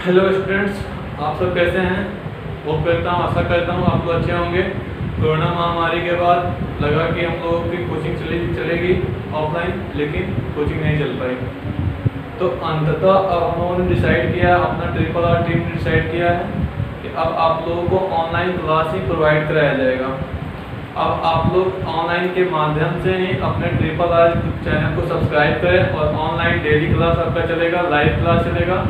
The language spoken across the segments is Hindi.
हेलो स्टूडेंट्स, आप सब कैसे हैं? आशा करता हूँ आप लोग अच्छे होंगे। कोरोना महामारी के बाद लगा कि हम लोगों की कोचिंग चलेगी ऑफलाइन, लेकिन कोचिंग नहीं चल पाई। तो अंततः अब हम लोगों ने डिसाइड किया, अपना RRR टीम ने डिसाइड किया है कि अब आप लोगों को ऑनलाइन क्लास ही प्रोवाइड कराया जाएगा। अब आप लोग ऑनलाइन के माध्यम से ही अपने RRR चैनल को सब्सक्राइब करें और ऑनलाइन डेली क्लास आपका चलेगा, लाइव क्लास चलेगा।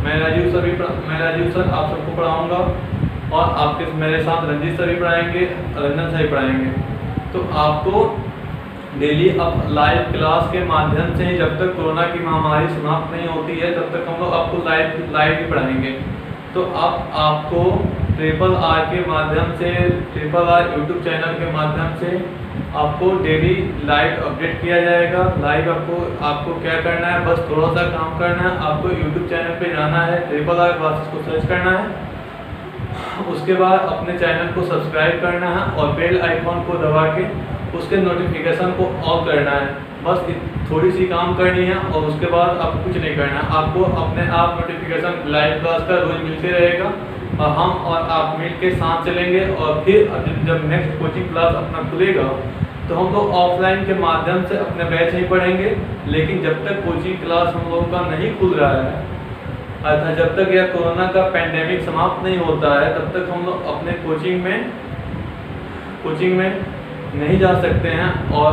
मैं राजीव सर आप सबको पढ़ाऊँगा और आपके मेरे साथ रंजीत सर भी पढ़ाएंगे, रंजन सर भी पढ़ाएंगे। तो आपको डेली अब लाइव क्लास के माध्यम से ही, जब तक कोरोना की महामारी समाप्त नहीं होती है तब तक हम लोग आपको लाइव ही पढ़ाएंगे। तो अब आपको RRR के माध्यम से, RRR यूट्यूब चैनल के माध्यम से आपको डेली लाइव अपडेट किया जाएगा। लाइव आपको क्या करना है, बस थोड़ा सा काम करना है। आपको यूट्यूब चैनल पे जाना है, RRR क्लासेस को सर्च करना है, उसके बाद अपने चैनल को सब्सक्राइब करना है और बेल आइकॉन को दबा के उसके नोटिफिकेशन को ऑफ करना है। बस थोड़ी सी काम करनी है और उसके बाद आपको कुछ नहीं करना है। आपको अपने आप नोटिफिकेशन लाइव क्लास का रोज मिलते रहेगा और हम और आप मिल के साथ चलेंगे। और फिर जब नेक्स्ट कोचिंग क्लास अपना खुलेगा तो हम लोग ऑफलाइन के माध्यम से अपने बैच नहीं पढ़ेंगे, लेकिन जब तक कोचिंग क्लास हम लोगों का नहीं खुल रहा है, अर्थात जब तक यह कोरोना का पैंडेमिक समाप्त नहीं होता है, तब तक हम लोग अपने कोचिंग में नहीं जा सकते हैं और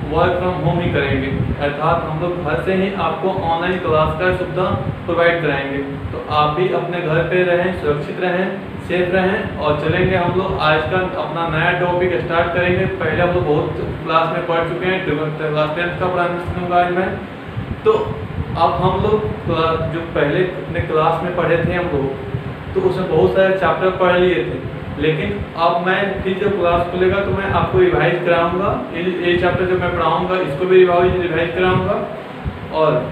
वर्क फ्रॉम होम ही करेंगे। अर्थात हम लोग घर से ही आपको ऑनलाइन क्लास का सुविधा प्रोवाइड कराएंगे। तो आप भी अपने घर पे रहें, सुरक्षित रहें, सेफ रहें और चलेंगे। हम लोग आज का अपना नया टॉपिक स्टार्ट करेंगे। पहले हम लोग बहुत क्लास में पढ़ चुके हैं, क्लास 10 का पढ़ाऊंगा आज मैं। तो अब हम लोग जो पहले अपने क्लास में पढ़े थे हम लोग, तो उसमें बहुत सारे चैप्टर पढ़ लिए थे, लेकिन अब मैं फिर जब क्लास खुलेगा तो मैं आपको रिवाइज कराऊंगा। ये चैप्टर जो मैं पढ़ाऊंगा इसको भी रिवाइज कराऊंगा और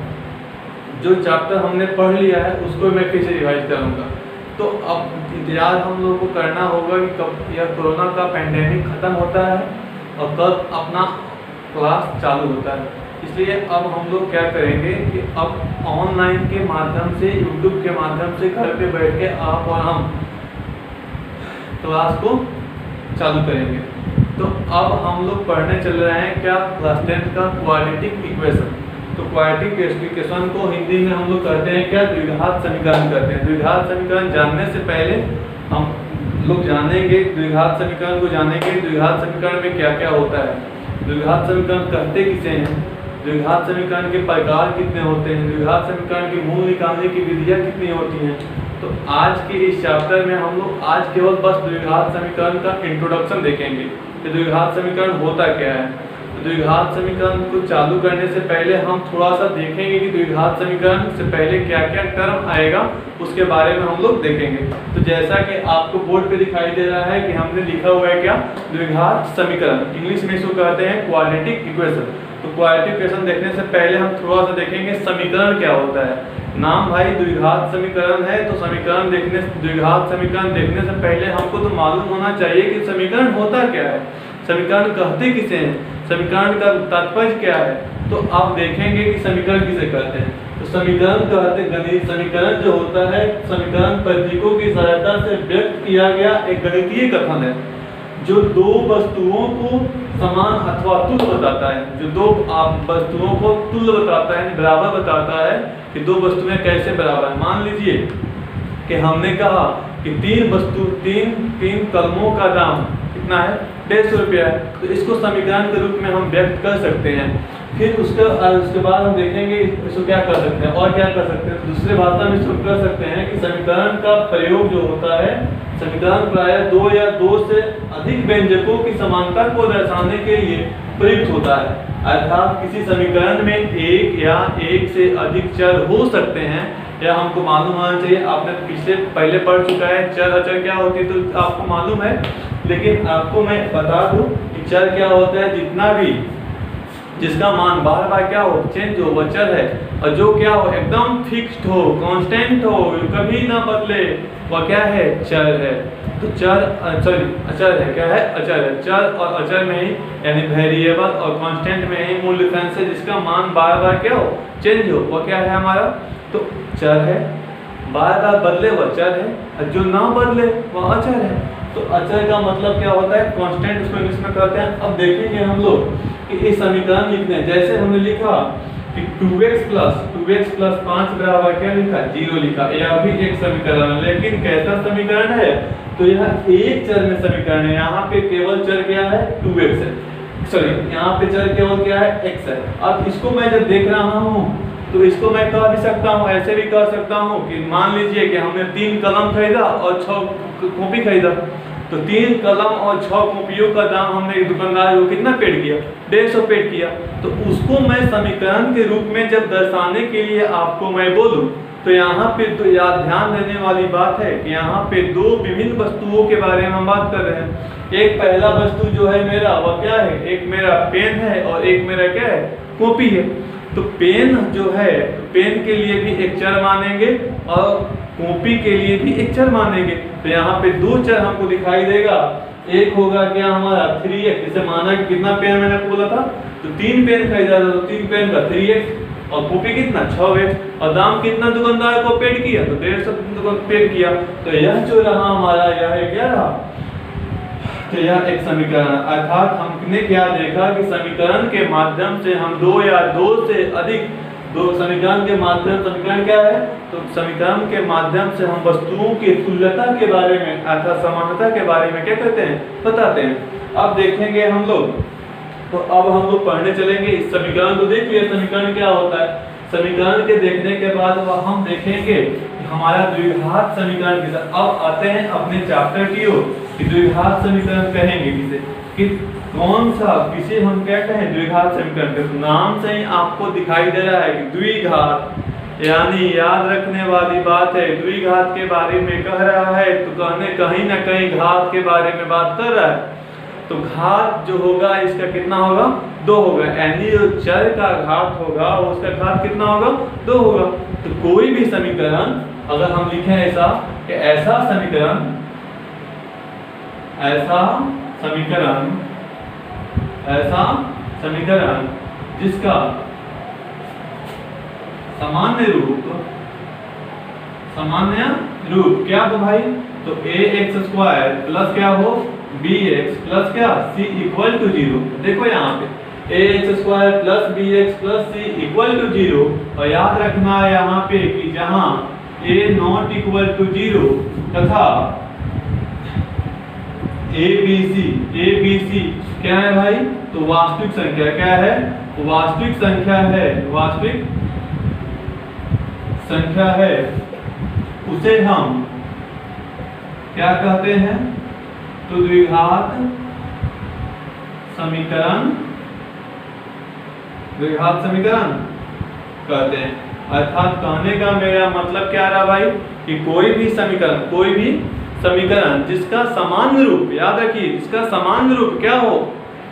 जो चैप्टर हमने पढ़ लिया है उसको मैं फिर से रिवाइज कराऊंगा। तो अब इंतजार हम लोगों को करना होगा कि कब यह कोरोना का पैंडेमिक ख़त्म होता है और कब अपना क्लास चालू होता है। इसलिए अब हम लोग क्या करेंगे कि अब ऑनलाइन के माध्यम से, यूट्यूब के माध्यम से घर पे बैठ के आप और हम क्लास को चालू करेंगे। तो अब हम लोग पढ़ने चल रहे हैं क्या, क्लास 10 का क्वाड्रेटिक इक्वेशन। तो क्वाड्रेटिक इक्वेशन को हिंदी में हम लोग कहते हैं क्या, द्विघात समीकरण कहते हैं। द्विघात समीकरण जानने से पहले हम लोग जानेंगे, द्विघात समीकरण को जानेंगे, द्विघात समीकरण में क्या क्या होता है, द्विघात समीकरण कहते किसे हैं, द्विघात समीकरण के प्रकार कितने होते हैं, द्विघात समीकरण की मूल निकालने की विधियाँ कितनी होती हैं। तो आज के इस चैप्टर में हम लोग आज केवल बस द्विघात समीकरण का इंट्रोडक्शन देखेंगे कि द्विघात समीकरण होता क्या है। तो द्विघात समीकरण को चालू करने से पहले हम थोड़ा सा देखेंगे कि द्विघात समीकरण से पहले क्या क्या टर्म आएगा, उसके बारे में हम लोग देखेंगे। तो जैसा कि आपको बोर्ड पे दिखाई दे रहा है कि हमने लिखा हुआ है क्या, द्विघात समीकरण। इंग्लिश में इसको कहते हैं क्वाड्रेटिक इक्वेशन। तो क्वाड्रेटिक इक्वेशन देखने से पहले हम थोड़ा सा देखेंगे समीकरण क्या होता है। नाम भाई द्विघात समीकरण है, तो द्विघात समीकरण देखने से पहले हमको तो मालूम होना चाहिए कि समीकरण होता क्या है, समीकरण कहते किसे हैं, समीकरण का तात्पर्य क्या है। तो आप देखेंगे कि समीकरण किसे कहते हैं। तो समीकरण कहते गणित, समीकरण जो होता है समीकरण प्रतीकों की सहायता से व्यक्त किया गया एक गणितीय कथन है जो दो वस्तुओं को समान अथवा तुल्य बताता है, जो दो वस्तुओं को तुल्य बताता है, बराबर बताता है कि दो वस्तुएं कैसे बराबर हैं। मान लीजिए कि हमने कहा कि तीन कलमों का दाम कितना है, 150 रुपया है। तो इसको समीकरण के रूप में हम व्यक्त कर सकते हैं। फिर उसके बाद हम देखेंगे इसको क्या कर सकते हैं और क्या कर सकते हैं। दूसरे भाषा में इसको कर सकते हैं कि समीकरण का प्रयोग जो होता है, समीकरण प्रायः दो या दो से अधिक व्यंजकों की समानता को दर्शाने के लिए प्रयुक्त होता है। अर्थात किसी समीकरण में एक या एक से अधिक चर हो सकते हैं, या हमको मालूम होना चाहिए। आपने पहले पढ़ चुका है चर अचर क्या होती है, तो आपको मालूम है, लेकिन आपको मैं बता दूं कि चर क्या होता है, जितना भी जिसका मान बार बार क्या हो, चेंज हो, वह चर है। और जो क्या हो, एकदम फिक्स्ड हो, कांस्टेंट हो, कभी ना बदले, वह क्या है, चर है। तो अचर है, क्या है, अचर है। चर और अचर में ही यानी वेरिएबल और कांस्टेंट में ही मूल डिफरेंस है, जिसका मान बार बार क्या हो, चेंज हो, वह क्या है हमारा, तो चर है। बार बार बदले वह चर है, और जो ना बदले वह अचर है। तो अचर का मतलब क्या होता है, कांस्टेंट, उसको इंग्लिश में कहते हैं। अब देखेंगे हम लोग कि ये समीकरण लिखते हैं, जैसे हमने लिखा कि 2x प्लस 5 बराबर क्या लिखा, 0 लिखा। यह भी एक समीकरण है, लेकिन कैसा समीकरण है, तो यह एक चर में समीकरण है। यहाँ पे केवल चर क्या है, 2x है, सॉरी यहाँ पे चर केवल क्या है, x है। अब इसको मैं जब देख रहा हूँ तो इसको मैं कह भी सकता हूँ, ऐसे भी कह सकता हूँ कि मान लीजिए कि हमने 3 कलम खरीदा और 6 कॉपी खरीदा, तो 3 कलम और 6 कॉपियों का दाम हमने एक दुकानदार को कितना पेड किया, 150 पेड किया। तो उसको मैं समीकरण के रूप में जब दर्शाने के लिए आपको मैं बोलूँ, तो यहाँ पे तो याद ध्यान देने वाली बात है कि यहाँ पे दो विभिन्न वस्तुओं के बारे में हम बात कर रहे हैं। एक पहला वस्तु जो है मेरा वह क्या है, एक मेरा पेन है और एक मेरा क्या है, कॉपी है। तो पेन जो है, पेन के लिए भी एक चर मानेंगे और कॉपी के लिए भी एक चर मानेंगे। तो यहाँ पे दो चर हमको दिखाई देगा, एक होगा क्या हमारा 3x, जैसे माना कि कितना पेन मैंने बोला था, तो 3 पेन खरीदा था, तो 3 पेन का 3x और कॉपी कितना 6x, और दाम कितना दुकानदार को पेड किया, तो 150 पेड किया। तो यह जो रहा हमारा, यह है क्या रहा, तो यह एक समीकरण, अर्थात हमने क्या देखा कि समीकरण के माध्यम से हम दो या दो से अधिक दो समीकरण के माध्यम, समीकरण क्या है, तो समीकरण के माध्यम से हम वस्तुओं की तुल्यता के बारे में अर्थात समानता के बारे में क्या कहते हैं, बताते हैं। अब देखेंगे हम लोग, तो अब हम लोग पढ़ने चलेंगे इस समीकरण को। देखिए समीकरण क्या होता है, समीकरण के देखने के बाद वह हम देखेंगे कि हमारा द्विघात समीकरण किसे। अब आते हैं अपने चैप्टर की ओर कि द्विघात समीकरण कहेंगे किसे, कि कौन सा, किसे हम क्या कहें, द्विघात समीकरण के। नाम से ही आपको दिखाई दे रहा है कि द्विघात, यानी याद रखने वाली बात है, द्विघात के बारे में कह रहा है तो कहने कहीं ना कहीं घात के बारे में बात कर रहा है। तो घात जो होगा इसका कितना होगा, 2 होगा, यानी जो चर का घात होगा उसका घात कितना होगा, 2 होगा। तो कोई भी समीकरण अगर हम लिखें ऐसा कि ऐसा समीकरण जिसका सामान्य रूप क्या हो भाई, तो ax स्क्वायर प्लस क्या हो, bx प्लस क्या, c इक्वल टू 0। देखो यहाँ पे ax square plus bx plus c equal to 0, और याद रखना है यहाँ पे कि जहाँ a नॉट इक्वल टू 0 तथा abc क्या है भाई, तो वास्तविक संख्या क्या है, वास्तविक संख्या है, उसे हम क्या कहते हैं, तो द्विघात समीकरण कहते हैं। अर्थात कहने का मेरा मतलब क्या रहा भाई, कि कोई भी समीकरण जिसका सामान्य रूप, याद रखिए जिसका सामान्य रूप क्या हो,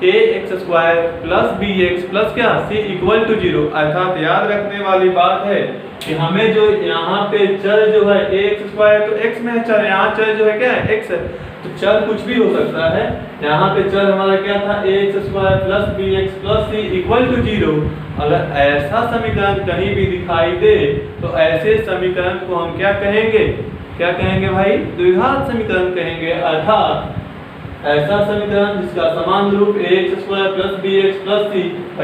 ax square plus bx plus क्या, c इक्वल टू 0। अर्थात याद रखने वाली बात है कि हमें जो यहाँ पे चर जो है ax स्क्वायर, तो x में है चर, यहाँ चर जो है क्या है, x है। तो चर कुछ भी हो सकता है, यहाँ पे चर हमारा क्या था, ax square plus bx plus c equal to 0। अगर ऐसा समीकरण कहीं भी दिखाई दे तो ऐसे समीकरण को हम क्या कहेंगे, भाई, द्विघात समीकरण कहेंगे। अर्थात ऐसा समीकरण जिसका समान रूप ax square plus bx plus c।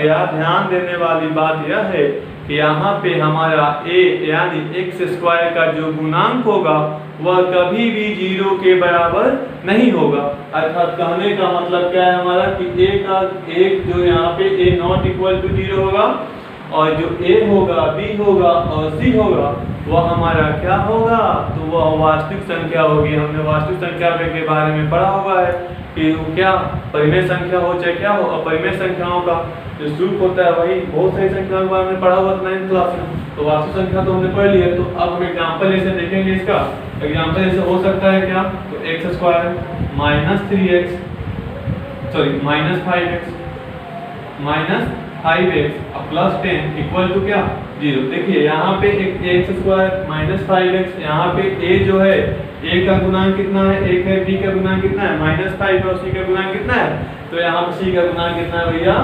यहाँ ध्यान देने वाली बात यह है कि यहाँ पे हमारा a यानी x स्क्वायर का जो गुणांक होगा वह कभी भी 0 के बराबर नहीं होगा। अर्थात कहने का मतलब क्या है हमारा, कि a का एक जो यहाँ पे a नॉट इक्वल टू 0 होगा, और जो a होगा, b होगा और c होगा वह हमारा क्या होगा, तो वह वास्तविक संख्या होगी। हमने वास्तविक संख्या के बारे में पढ़ा हुआ है कि वो क्या परिमेय संख्या हो चाहे क्या हो, अपरिमेय संख्याओं का जो सूत्र होता है वही बहुत सारी संख्याओं के बारे में पढ़ा हुआ था 9th क्लास में। तो वास्तविक संख्या तो हमने पढ़ लिया। तो अब हम एग्जाम्पल ऐसे देखेंगे, इसका एग्जाम्पल ऐसे हो सकता है क्या, तो x square minus 3x sorry minus 5x plus 10 equal to क्या, 0। देखिए यहाँ पे एक एक्स स्क्वायर माइनस 5x, यहाँ पे a जो है a का गुणांक कितना है, 1 है, b का गुणांक कितना है -5 और c का गुणांक कितना है, तो यहाँ पे c का गुणांक कितना है भैया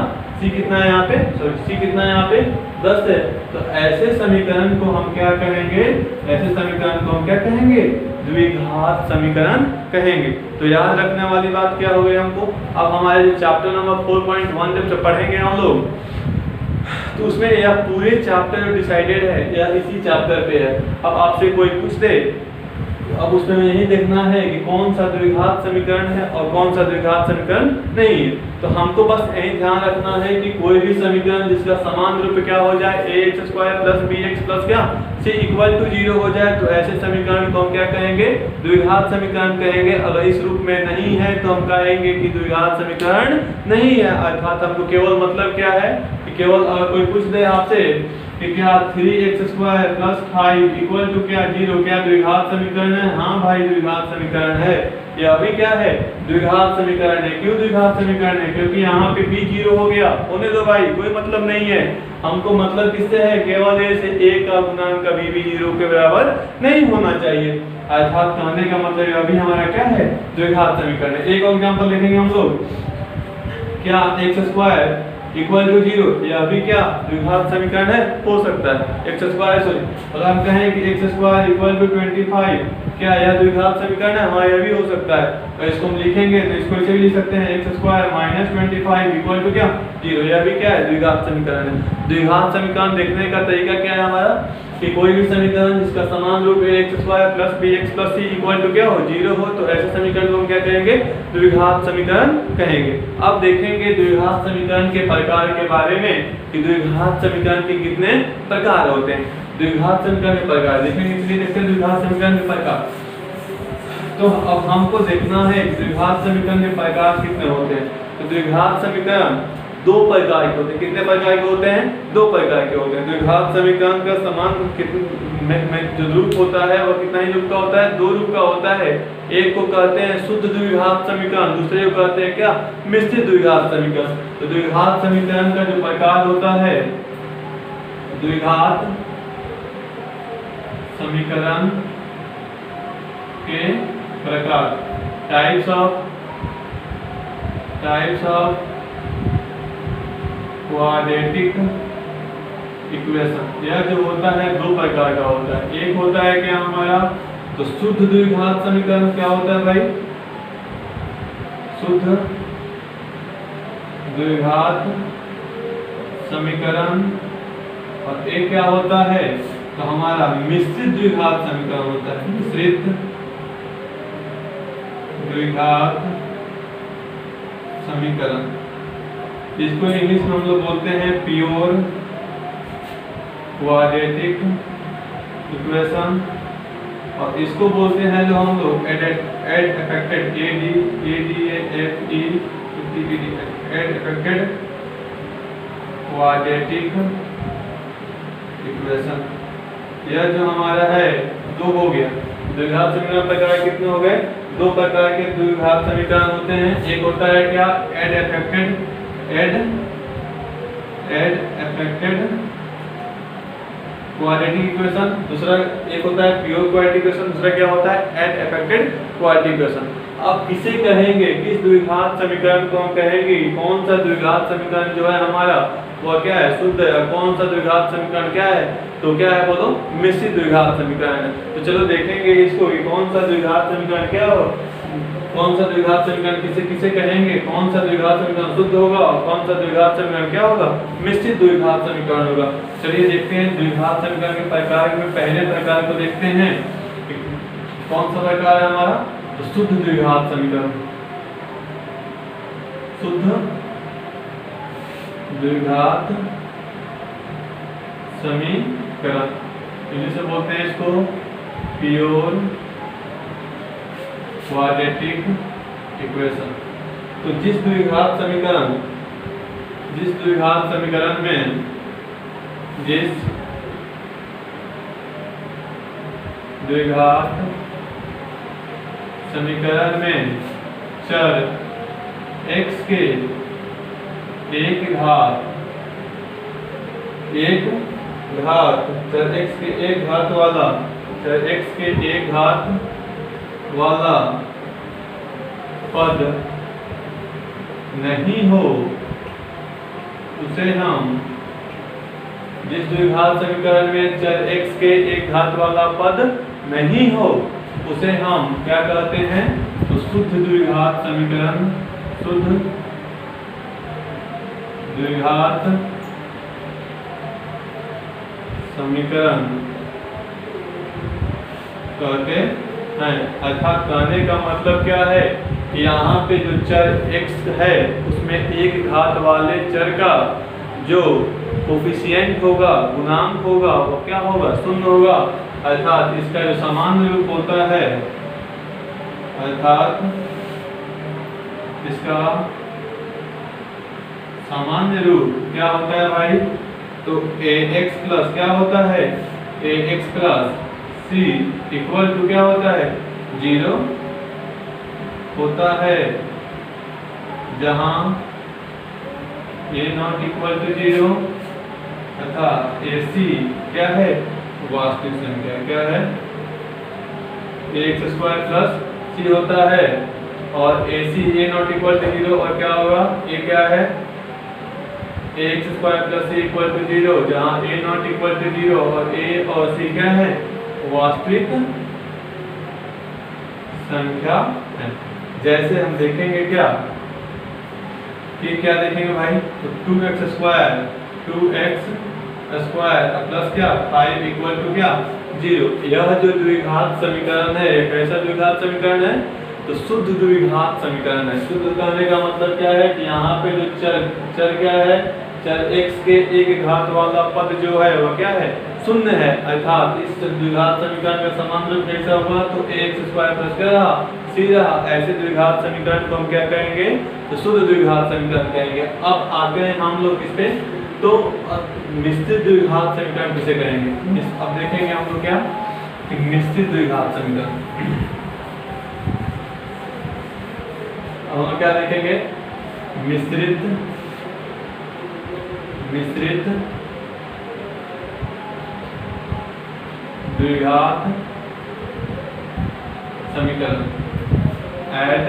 c कितना है यहाँ पे, सॉरी c कितना है यहाँ पे 10 है। तो ऐसे समीकरण को हम क्या कहेंगे, ऐसे समीकरण को हम क्या कहेंगे, द्विघात समीकरण कहेंगे। तो याद रखने वाली बात क्या हो गई हमको, अब हमारे जो चैप्टर नंबर 4.1 जब पढ़ेंगे हम लोग, तो उसमें यह पूरे चैप्टर डिसाइडेड है या इसी चैप्टर पे है। अब आपसे कोई पूछ दे, अब उसमें यही देखना है कि कौन सा द्विघात समीकरण है और कौन सा द्विघात समीकरण नहीं है। तो हमको बस यही ध्यान रखना है कि कोई भी समीकरण जिसका समान रूप क्या हो जाए, ax² + bx + क्या c = 0 हो जाए, तो ऐसे समीकरण को हम क्या कहेंगे, द्विघात समीकरण कहेंगे। अगर इस रूप में नहीं है तो हम कहेंगे कि द्विघात समीकरण नहीं है। अर्थात हमको केवल मतलब क्या है कि केवल अगर कोई पूछ दे आपसे कि क्या 3x² + 5 = क्या 0, क्या द्विघात समीकरण है, हाँ भाई द्विघात समीकरण है। यह भी क्या है, द्विघात समीकरण है। क्यों द्विघात समीकरण है, क्योंकि यहाँ पे b 0 हो गया, होने दो भाई, कोई मतलब नहीं है। हमको मतलब किससे है, केवल a से a का गुणांक कभी भी 0 के बराबर नहीं होना चाहिए। अर्थात कहने का मतलब अभी हमारा क्या है, द्विघात समीकरण है। एक और एग्जांपल देखेंगे हम लोग, क्या x² = 0, यह भी क्या द्विघात समीकरण है, हो सकता है। x² सॉरी, अगर हम कहें कि x² = 25, क्या यह द्विघात समीकरण है, हाँ यह भी हो सकता है। तो इसको हम लिखेंगे तो इसको ऐसे भी लिख सकते हैं, x² - 25 = क्या 0, यह भी क्या है, द्विघात समीकरण है। द्विघात समीकरण देखने का तरीका क्या है हमारा, कि कोई भी समीकरण जिसका समान रूप ax² + bx + c = क्या हो, 0 हो, तो ऐसे समीकरण को हम क्या कहेंगे, द्विघात समीकरण कहेंगे। अब देखेंगे द्विघात समीकरण के प्रकार के बारे में कि द्विघात समीकरण के कितने प्रकार होते हैं। द्विघात समीकरण के प्रकार देखेंगे, इसलिए देखते हैं द्विघात समीकरण के प्रकार। तो अब हमको देखना है द्विघात समीकरण के प्रकार कितने होते हैं। तो द्विघात समीकरण दो प्रकार के होते हैं। कितने प्रकार के होते हैं, दो प्रकार के होते हैं। द्विघात समीकरण का समान में जो रूप होता है वह कितना ही रूप का होता है, दो रूप का होता है। एक को कहते हैं शुद्ध द्विघात समीकरण, दूसरे को कहते हैं क्या, मिश्रित द्विघात समीकरण। तो द्विघात समीकरण का जो प्रकार होता है, द्विघात समीकरण के प्रकार, टाइप्स ऑफ क्वाड्रेटिक इक्वेशन, यह जो होता है दो प्रकार का होता है। एक होता है क्या हमारा, तो शुद्ध द्विघात समीकरण क्या होता है भाई, शुद्ध द्विघात समीकरण, और एक क्या होता है, तो हमारा मिश्रित द्विघात समीकरण होता है, मिश्रित द्विघात समीकरण। इसको इंग्लिश में हम लोग बोलते हैं प्योर क्वाड्रेटिक इक्वेशन, और इसको बोलते हैं जो हम लोग एड अफेक्टेड क्वाड्रेटिक इक्वेशन। यह जो हमारा है दो हो गया। द्विघात समीकरण प्रकार कितने हो गए, दो प्रकार के द्विघात समीकरण होते हैं। एक होता है क्या, एड अफेक्टेड क्वाड्रेटिक इक्वेशन, दूसरा एक होता है प्योर क्वाड्रेटिक इक्वेशन, दूसरा क्या होता है एड अफेक्टेड क्वाड्रेटिक इक्वेशन। अब किसे कहेंगे, किस द्विघात समीकरण को हम कहेंगे, कौन सा द्विघात समीकरण जो है हमारा वह क्या है, शुद्ध है, कौन सा द्विघात समीकरण क्या है, तो क्या है बोलो, मिश्रित द्विघात समीकरण है। तो चलो देखेंगे इसको कि कौन सा द्विघात समीकरण क्या हो, कौन सा द्विघात समीकरण किसे किसे कहेंगे, कौन सा द्विघात समीकरण शुद्ध होगा और कौन सा द्विघात समीकरण क्या होगा, मिश्रित द्विघात समीकरण होगा। चलिए देखते हैं द्विघात समीकरण के प्रकार में पहले प्रकार को देखते हैं। कौन सा प्रकार है हमारा, तो शुद्ध द्विघात समीकरण, शुद्ध द्विघात समीकरण, इंग्लिश में बोलते हैं इसको प्योर क्वाड्रेटिक इक्वेशन। तो जिस द्विघात समीकरण में जिस द्विघात समीकरण में चर x के एक घात चर x के एक घात वाला, चर x के एक घात वाला पद नहीं हो उसे हम जिस द्विघात समीकरण में चर x के एक घात वाला पद नहीं हो उसे हम क्या कहते हैं? तो शुद्ध द्विघात समीकरण, शुद्ध द्विघात समीकरण कहते हैं। अर्थात कहने का मतलब क्या है? यहाँ पे जो चर x है उसमें एक घात वाले चर का जो कोफिशिएंट होगा, गुणांक होगा, वो क्या होगा? शून्य होगा। अर्थात इसका जो सामान्य रूप होता है, अर्थात इसका सामान्य रूप क्या होता है भाई? तो ax प्लस क्या होता है? ax plus c equal to क्या होता है? 0 होता है, जहां a नॉट इक्वल टू 0 तथा ac क्या है? वास्तविक संख्या क्या है? ax स्क्वायर प्लस c होता है और ac a not equal to 0 और क्या होगा? a क्या है? ax square plus c equal to 0, जहाँ a नॉट इक्वल टू 0 और a और c क्या है? वास्तविक संख्या है। जैसे हम देखेंगे क्या कि क्या देखेंगे भाई? तो 2x स्क्वायर प्लस क्या 5 इक्वल टू क्या 0। यह जो द्विघात समीकरण है, कैसा द्विघात समीकरण है? तो शुद्ध द्विघात समीकरण है। शुद्ध कहने का मतलब क्या है कि यहाँ पे जो चर क्या है? चर x के एक घात वाला पद जो है वह क्या है? शून्य है। अर्थात इस द्विघात समीकरण का समान रूप कैसा हुआ? तो ax स्क्वायर प्लस क्या रहा? c रहा। ऐसे द्विघात समीकरण को हम क्या कहेंगे? तो शुद्ध द्विघात समीकरण कहेंगे। अब आते हैं हम लोग इस पे, तो मिश्रित द्विघात समीकरण किसे कहेंगे? अब देखेंगे हम लोग क्या मिश्रित द्विघात समीकरण। हम क्या देखेंगे? मिश्रित द्विघात समीकरण, एड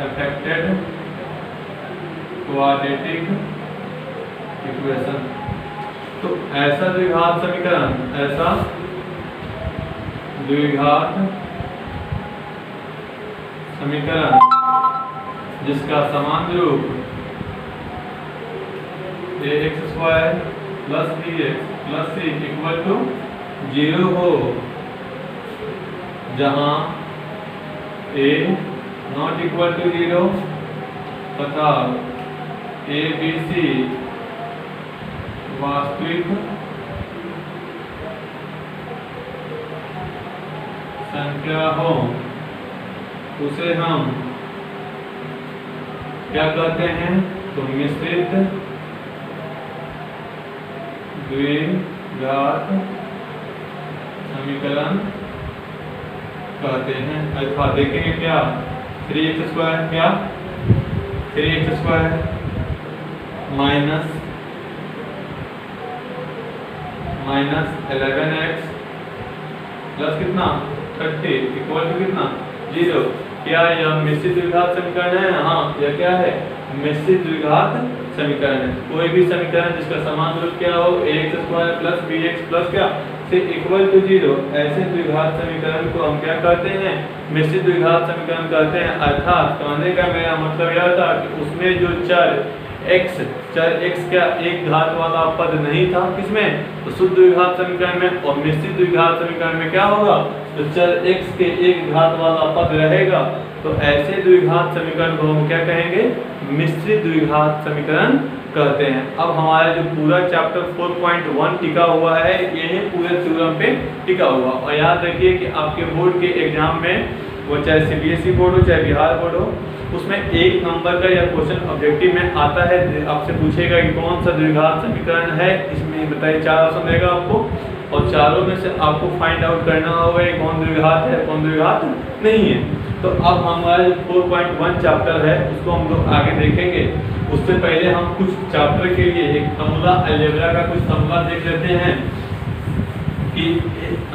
अफेक्टेड क्वाड्रेटिक इक्वेशन। तो ऐसा द्विघात समीकरण, ऐसा द्विघात समीकरण जिसका समान रूप ax square plus bx plus c equal to 0 हो, जहां a नॉट इक्वल टू 0 तथा a b c वास्तविक संख्या हो, उसे हम क्या कहते हैं? तो मिश्रित द्विघात समीकरण कहते हैं। अल्फा देखेंगे क्या? 3x स्क्वायर क्या? 3x square minus 11x plus कितना 30 इक्वल टू कितना 0। क्या यह मिश्रित द्विघात समीकरण है? हाँ, यह क्या है? मिश्रित द्विघात समीकरण है। कोई भी समीकरण जिसका समान रूप क्या हो? ax square plus bx plus क्या से इक्वल टू 0, ऐसे द्विघात समीकरण को हम क्या कहते हैं? मिश्रित द्विघात समीकरण कहते हैं। अर्थात कहने का मेरा मतलब यह था कि उसमें जो चर x का एक घात वाला पद नहीं था, किसमें? तो शुद्ध द्विघात समीकरण में। और मिश्रित द्विघात समीकरण में क्या होगा? तो चर x के एक घात वाला पद रहेगा। तो ऐसे द्विघात समीकरण को हम क्या कहेंगे? मिश्रित द्विघात समीकरण कहते हैं। अब हमारा जो पूरा चैप्टर 4.1 टिका हुआ है, यही पूरे थ्योरम पे टिका हुआ। और याद रखिए कि आपके बोर्ड के एग्जाम में, वो चाहे CBSE बोर्ड हो चाहे बिहार बोर्ड हो, उसमें 1 नंबर का यह क्वेश्चन ऑब्जेक्टिव में आता है। आपसे पूछेगा कि कौन सा द्विघात समीकरण है, इसमें बताइए 4 ऑप्शन देगा आपको, और चारों में से आपको फाइंड आउट करना होगा कौन द्विघात है कौन द्विघात नहीं है। तो अब हमारा जो 4.1 चैप्टर है उसको हम लोग आगे देखेंगे। उससे पहले हम कुछ चैप्टर के लिए एक फॉर्मूला अलजेब्रा का कुछ फॉर्मूला देख लेते हैं कि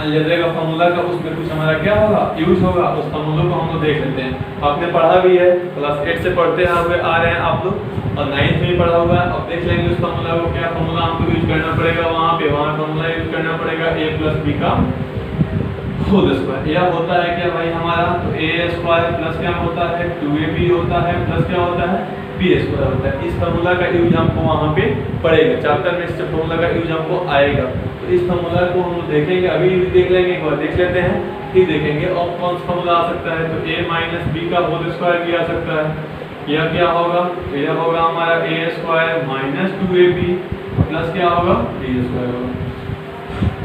अलजेब्रा का फॉर्मूला का उसमें कुछ हमारा क्या होगा? यूज होगा। उस फॉर्मूले को हम लोग देख लेते हैं। आपने पढ़ा भी है, क्लास 8 से पढ़ते हुए आ रहे हैं आप लोग। और 9th में पढ़ा हुआ है। अब देख लेंगे उस फॉर्मूला को, क्या फॉर्मूला हमको यूज करना पड़ेगा वहाँ फॉर्मूला यूज करना पड़ेगा a प्लस बी का होल स्क्वायर। यह होता है क्या भाई हमारा, तो a स्क्वायर प्लस क्या होता है 2ab होता है प्लस क्या होता है b स्क्वायर होता है। इस फॉर्मूला का यूज हमको वहाँ पे पड़ेगा, चैप्टर में इस फॉर्मूला का यूज हमको आएगा। तो इस फॉर्मूला को हम देखेंगे, अभी भी देख लेंगे, एक बार देख लेते हैं फिर देखेंगे। और कौन सा फॉर्मूला आ सकता है, तो a माइनस बी का होल स्क्वायर भी आ सकता है। यह क्या होगा, यह होगा हमारा a square minus 2ab plus क्या होगा b स्क्वायर होगा।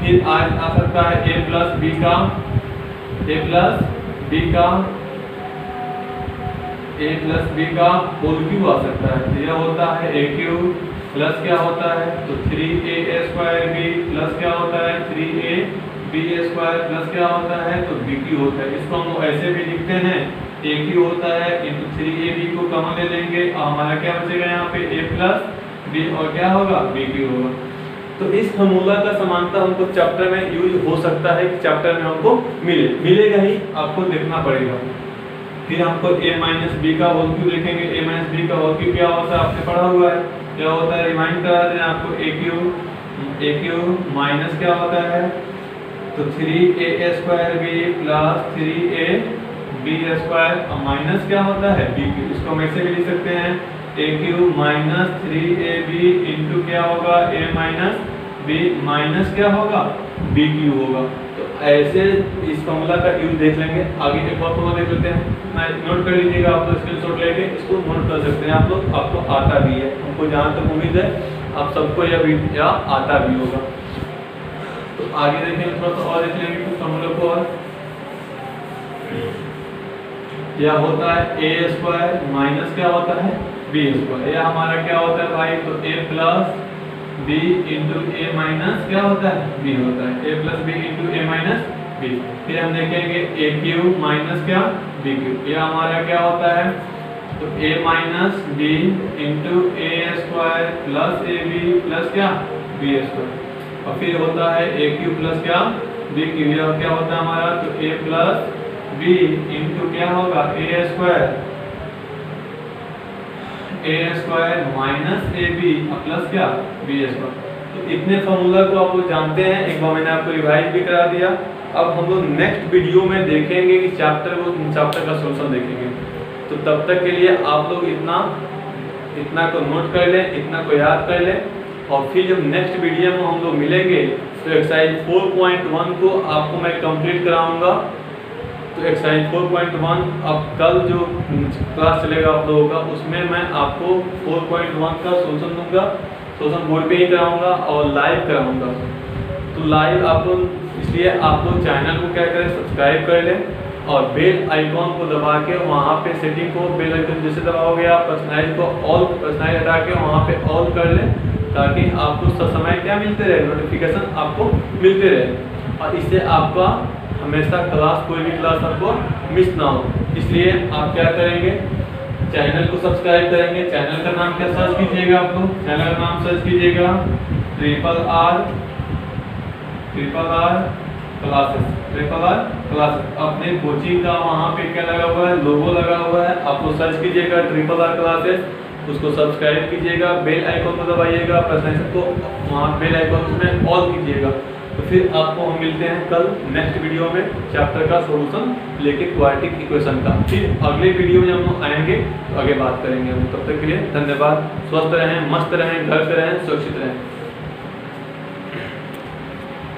फिर आज आ सकता है a प्लस बी का होल क्यूब आ सकता है। तो यह होता है a क्यूब प्लस क्या होता है, तो 3a स्क्वायर b प्लस क्या होता है 3ab स्क्वायर प्लस क्या होता है, तो b क्यूब होता है। इसको हम ऐसे भी लिखते हैं a क्यूब होता है इंटू 3ab को कॉमन ले लेंगे और हमारा क्या बचेगा यहाँ पे a प्लस b और क्या होगा b क्यूब होगा। तो इस फॉर्मूला का समानता हमको चैप्टर में यूज हो सकता है कि चैप्टर में हमको मिलेगा ही, आपको देखना पड़ेगा। फिर हमको a माइनस बी का होल क्यूब लिखेंगे। a माइनस बी का होल क्यूब क्या होता है आपने पढ़ा हुआ है, क्या होता है रिमाइंड करा दें आपको। a क्यूब माइनस क्या होता है, तो 3a square b plus 3ab square और माइनस क्या होता है b क्यूब। इसको हम ऐसे भी लिख सकते हैं a cube minus 3ab into क्या होगा a माइनस b माइनस क्या होगा b क्यूब होगा। तो ऐसे इस फॉर्मूला का यूज देख लेंगे। आगे एक और फॉर्मूला देख लेते हैं, मैं नोट कर लीजिएगा, आप लोग स्क्रीनशॉट लेके इसको नोट कर सकते हैं आप लोग, आपको आता भी है। हमको जहाँ तक उम्मीद है आप सबको यह आता भी होगा। तो आगे देखेंगे, थोड़ा सा और देख लेंगे कुछ फॉर्मूला को। और यह होता है a स्क्वायर माइनस क्या होता है b स्क्वायर। यह हमारा क्या होता है भाई, तो a plus b into a minus क्या होता है b होता है, a plus b into a minus b। फिर हम देखेंगे a क्यूब माइनस क्या b क्यूब। यह हमारा क्या होता है, तो a minus b into a square plus ab plus क्या b स्क्वायर। और फिर होता है a क्यूब प्लस क्या b क्यूब। यह क्या होता है हमारा, तो a प्लस b इंटू क्या होगा a square minus ab plus क्या b स्क्वायर। तो इतने फॉर्मूला को आप लोग जानते हैं, एक बार मैंने आपको रिवाइज भी करा दिया। अब हम लोग नेक्स्ट वीडियो में देखेंगे कि चैप्टर का सॉल्यूशन देखेंगे। तो तब तक के लिए आप लोग इतना को नोट कर लें, इतना को याद कर लें। और फिर जब नेक्स्ट वीडियो में हम लोग मिलेंगे तो एक्सरसाइज 4.1 को आपको मैं कंप्लीट कराऊंगा। तो एक्सरसाइज 4.1 अब कल जो क्लास चलेगा आप लोगों का, उसमें मैं आपको 4.1 का सोल्यूशन दूंगा, सोल्यूशन बोर्ड पे ही कराऊंगा और लाइव कराऊंगा। तो लाइव आप लोग, इसलिए आप लोग चैनल को क्या करें, सब्सक्राइब कर लें और बेल आइकॉन को दबा के वहाँ पे सेटिंग को बेल आइकन जैसे दबाओगे आप पर्सनलाइज को ऑल पर्सनलाइज हटा के वहाँ पे ऑल कर लें, ताकि आपको समय क्या मिलते रहे, नोटिफिकेशन आपको मिलते रहे और इससे आपका हमेशा क्लास, कोई भी क्लास आपको मिस ना हो। इसलिए आप क्या करेंगे, चैनल को सब्सक्राइब करेंगे। चैनल का नाम क्या सर्च कीजिएगा, आप लोग चैनल का नाम सर्च कीजिएगा RRR क्लासेस। अपने कोचिंग का वहाँ पे क्या लगा हुआ है, लोगो लगा हुआ है, आप लोग सर्च कीजिएगा RRR क्लासेस, उसको सब्सक्राइब कीजिएगा, बेल आइकॉन को दबाइएगा, पर्सनलाइज को वहाँ बेल आइकॉन में ऑल कीजिएगा। तो फिर आपको हम मिलते हैं कल नेक्स्ट वीडियो में चैप्टर का सॉल्यूशन लेके क्वाड्रेटिक इक्वेशन का। फिर अगले वीडियो में हम लोग आएंगे तो आगे बात करेंगे हम। तब तक के लिए धन्यवाद। स्वस्थ रहें, मस्त रहें, घर पे रहें, सुरक्षित रहें।